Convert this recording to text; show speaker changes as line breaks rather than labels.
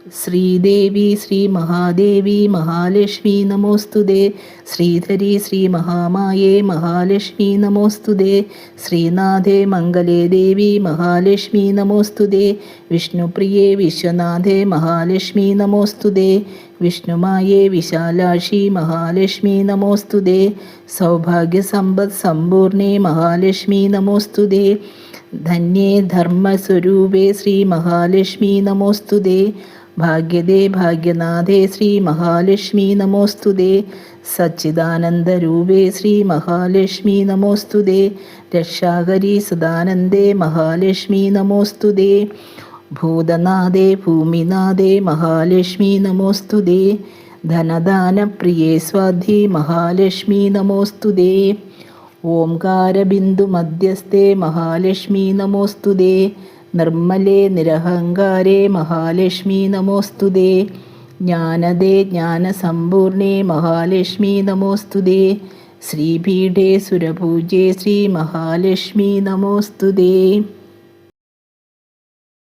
ശ്രീദേവി ശ്രീ മഹാദേവി മഹാലക്ഷ്മി നമോസ്തുതേ. ശ്രീധരി ശ്രീ മഹാമായേ മഹാലക്ഷ്മി നമോസ്തുതേ. ശ്രീനാഥേ മംഗലേ ദേവി മഹാലക്ഷ്മി നമോസ്തുതേ. വിഷ്ണുപ്രിയേ വിശ്വനാഥേ മഹാലക്ഷ്മി നമോസ്തുതേ. വിഷ്ണുമായേ വിശാലാക്ഷി മഹാലക്ഷ്മി നമോസ്തുതേ. സൗഭാഗ്യസമ്പദ് സമ്പൂർണേ മഹാലക്ഷ്മി നമോസ്തുതേ. ധന്യേ ധർമ്മസ്വരൂപേ ശ്രീ മഹാലക്ഷ്മി നമോസ്തുതേ. ഭാഗ്യദേ ഭാഗ്യനാഥേ ശ്രീ മഹാലക്ഷ്മി നമോസ്തുതേ. സച്ചിദാനന്ദരൂപേ ശ്രീ മഹാലക്ഷ്മി നമോസ്തുതേ. രക്ഷാകരി സദാനന്ദേ മഹാലക്ഷ്മി നമോസ്തുതേ. ഭൂതനാഥേ ഭൂമിനാഥേ മഹാലക്ഷ്മി നമോസ്തുതേ. ധനദാനപ്രിയേ സ്വാധി മഹാലക്ഷ്മി നമോസ്തുതേ. ഓംകാരബിന്ദു മധ്യസ്ഥേ മഹാലക്ഷ്മി നമോസ്തുതേ. നിർമ്മലേ നിരഹങ്കാരേ മഹാലക്ഷ്മി നമോസ്തുതേ. ജ്ഞാനദേ ജ്ഞാനസമ്പൂർണേ മഹാലക്ഷ്മി നമോസ്തുതേ. ശ്രീപീഠേ സുരപൂജ്യേ ശ്രീ മഹാലക്ഷ്മി നമോസ്തുതേ.